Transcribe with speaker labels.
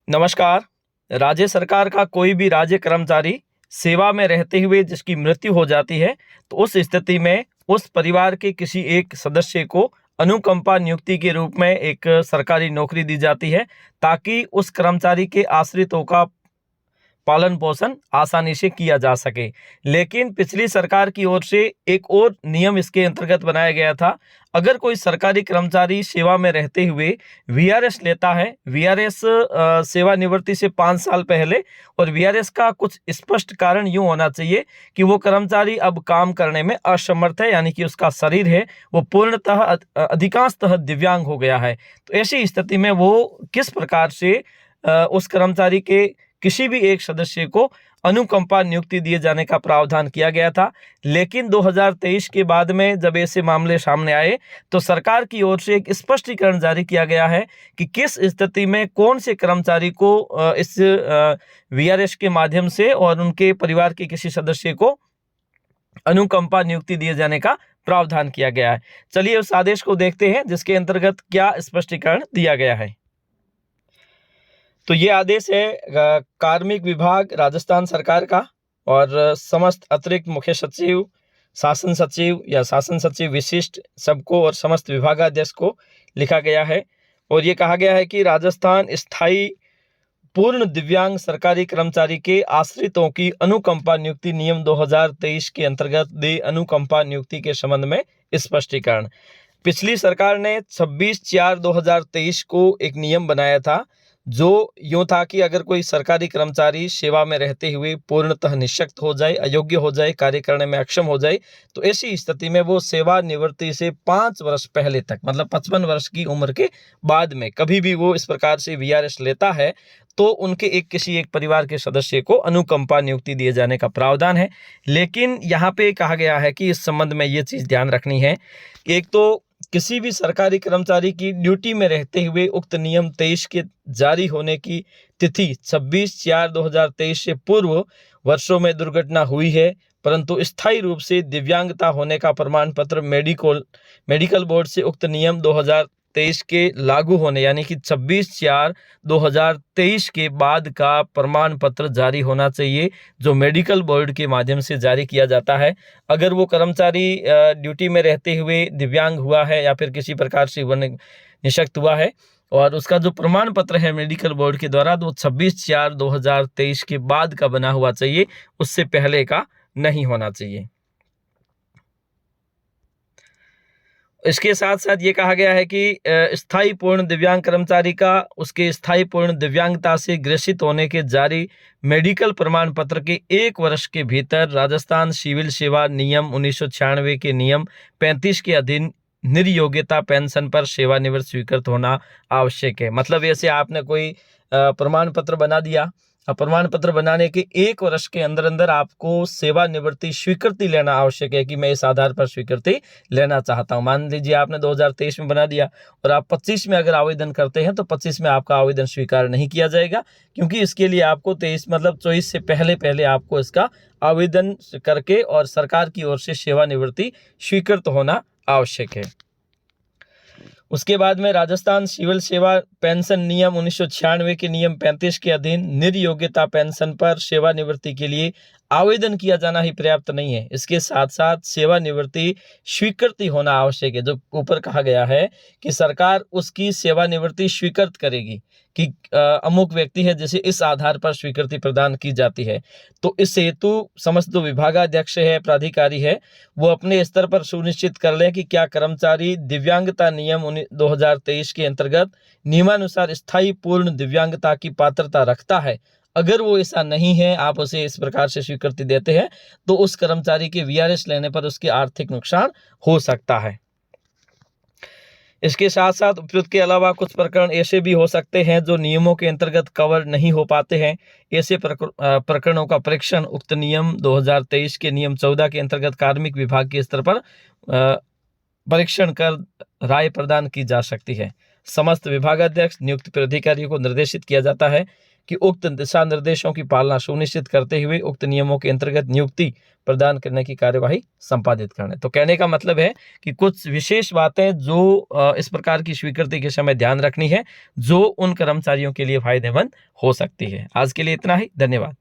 Speaker 1: नमस्कार। राज्य सरकार का कोई भी राज्य कर्मचारी सेवा में रहते हुए जिसकी मृत्यु हो जाती है, तो उस स्थिति में उस परिवार के किसी एक सदस्य को अनुकंपा नियुक्ति के रूप में एक सरकारी नौकरी दी जाती है, ताकि उस कर्मचारी के आश्रितों का पालन पोषण आसानी से किया जा सके। लेकिन पिछली सरकार की ओर से एक और नियम इसके अंतर्गत बनाया गया था। अगर कोई सरकारी कर्मचारी सेवा में रहते हुए वीआरएस लेता है, वीआरएस सेवानिवृत्ति से 5 साल पहले, और वीआरएस का कुछ स्पष्ट कारण यूं होना चाहिए कि वो कर्मचारी अब काम करने में असमर्थ है, यानी कि उसका शरीर है वो पूर्णतः अधिकांशतः दिव्यांग हो गया है। तो ऐसी स्थिति में वो किस प्रकार से उस कर्मचारी के किसी भी एक सदस्य को अनुकंपा नियुक्ति दिए जाने का प्रावधान किया गया था। लेकिन 2023 के बाद में जब ऐसे मामले सामने आए, तो सरकार की ओर से एक स्पष्टीकरण जारी किया गया है कि किस स्थिति में कौन से कर्मचारी को इस वीआरएस के माध्यम से और उनके परिवार के किसी सदस्य को अनुकंपा नियुक्ति दिए जाने का प्रावधान किया गया है। चलिए उस आदेश को देखते हैं जिसके अंतर्गत क्या स्पष्टीकरण दिया गया है। तो ये आदेश है कार्मिक विभाग राजस्थान सरकार का, और समस्त अतिरिक्त मुख्य सचिव, शासन सचिव या शासन सचिव विशिष्ट सबको और समस्त विभागाध्यक्ष को लिखा गया है। और ये कहा गया है कि राजस्थान स्थायी पूर्ण दिव्यांग सरकारी कर्मचारी के आश्रितों की अनुकंपा नियुक्ति नियम 2023 के अंतर्गत दे अनुकंपा नियुक्ति के संबंध में स्पष्टीकरण। पिछली सरकार ने 26/4/2023 को एक नियम बनाया था, जो यूं था कि अगर कोई सरकारी कर्मचारी सेवा में रहते हुए पूर्णतः निःशक्त हो जाए, अयोग्य हो जाए, कार्य करने में अक्षम हो जाए, तो ऐसी स्थिति में वो सेवानिवृत्ति से 5 वर्ष पहले तक, मतलब 55 वर्ष की उम्र के बाद में कभी भी वो इस प्रकार से वीआरएस लेता है, तो उनके किसी एक परिवार के सदस्य को अनुकंपा नियुक्ति दिए जाने का प्रावधान है। लेकिन यहाँ पे कहा गया है कि इस संबंध में ये चीज़ ध्यान रखनी है, एक तो किसी भी सरकारी कर्मचारी की ड्यूटी में रहते हुए उक्त नियम 23 के जारी होने की तिथि 26/4/2023 से पूर्व वर्षों में दुर्घटना हुई है, परंतु स्थायी रूप से दिव्यांगता होने का प्रमाण पत्र मेडिकल बोर्ड से उक्त नियम 2023 के लागू होने, यानी कि 26/4/2023 के बाद का प्रमाण पत्र जारी होना चाहिए, जो मेडिकल बोर्ड के माध्यम से जारी किया जाता है। अगर वो कर्मचारी ड्यूटी में रहते हुए दिव्यांग हुआ है या फिर किसी प्रकार से निःशक्त हुआ है, और उसका जो प्रमाण पत्र है मेडिकल बोर्ड के द्वारा, तो 26/4/2023 के बाद का बना हुआ चाहिए, उससे पहले का नहीं होना चाहिए। इसके साथ साथ ये कहा गया है कि स्थायी पूर्ण दिव्यांग कर्मचारी का उसके स्थायी पूर्ण दिव्यांगता से ग्रसित होने के जारी मेडिकल प्रमाण पत्र के 1 वर्ष के भीतर राजस्थान सिविल सेवा नियम 1996 के नियम 35 के अधीन निर्योग्यता पेंशन पर सेवानिवृत्त स्वीकृत होना आवश्यक है। मतलब ऐसे आपने कोई प्रमाण पत्र बना दिया, प्रमाण पत्र बनाने के 1 वर्ष के अंदर अंदर आपको सेवानिवृत्ति स्वीकृति लेना आवश्यक है कि मैं इस आधार पर स्वीकृति लेना चाहता हूं। मान लीजिए आपने 2023 में बना दिया और आप 25 में अगर आवेदन करते हैं, तो 25 में आपका आवेदन स्वीकार नहीं किया जाएगा, क्योंकि इसके लिए आपको 23 मतलब 24 से पहले आपको इसका आवेदन करके और सरकार की ओर से सेवानिवृत्ति स्वीकृत होना आवश्यक है। उसके बाद में राजस्थान सिविल सेवा पेंशन नियम 1996 के नियम 35 के अधीन निर्योग्यता पेंशन पर सेवानिवृत्ति के लिए आवेदन किया जाना ही पर्याप्त नहीं है, इसके साथ साथ सेवानिवृत्ति स्वीकृति होना आवश्यक है। जो ऊपर कहा गया है कि सरकार उसकी सेवानिवृत्ति स्वीकृत करेगी कि अमुक व्यक्ति है जिसे इस आधार पर स्वीकृति प्रदान की जाती है। तो इस हेतु समस्त जो विभागाध्यक्ष है, प्राधिकारी है, वो अपने स्तर पर सुनिश्चित कर लें कि क्या कर्मचारी दिव्यांगता नियम 2023 के अंतर्गत नियमानुसार स्थायी पूर्ण दिव्यांगता की पात्रता रखता है। अगर वो ऐसा नहीं है, आप उसे इस प्रकार से स्वीकृति देते हैं, तो उस कर्मचारी के वीआरएस लेने पर उसके आर्थिक नुकसान हो सकता है। इसके साथ साथ उपयुक्त के अलावा कुछ प्रकरण ऐसे भी हो सकते हैं जो नियमों के अंतर्गत कवर नहीं हो पाते हैं। ऐसे प्रकरणों का परीक्षण उक्त नियम 2023 के नियम 14 के अंतर्गत कार्मिक विभाग के स्तर पर परीक्षण कर राय प्रदान की जा सकती है। समस्त विभागाध्यक्ष नियुक्त प्राधिकारियों को निर्देशित किया जाता है कि उक्त दिशा निर्देशों की पालना सुनिश्चित करते हुए उक्त नियमों के अंतर्गत नियुक्ति प्रदान करने की कार्यवाही संपादित करना। तो कहने का मतलब है कि कुछ विशेष बातें जो इस प्रकार की स्वीकृति के समय ध्यान रखनी है, जो उन कर्मचारियों के लिए फायदेमंद हो सकती है। आज के लिए इतना ही, धन्यवाद।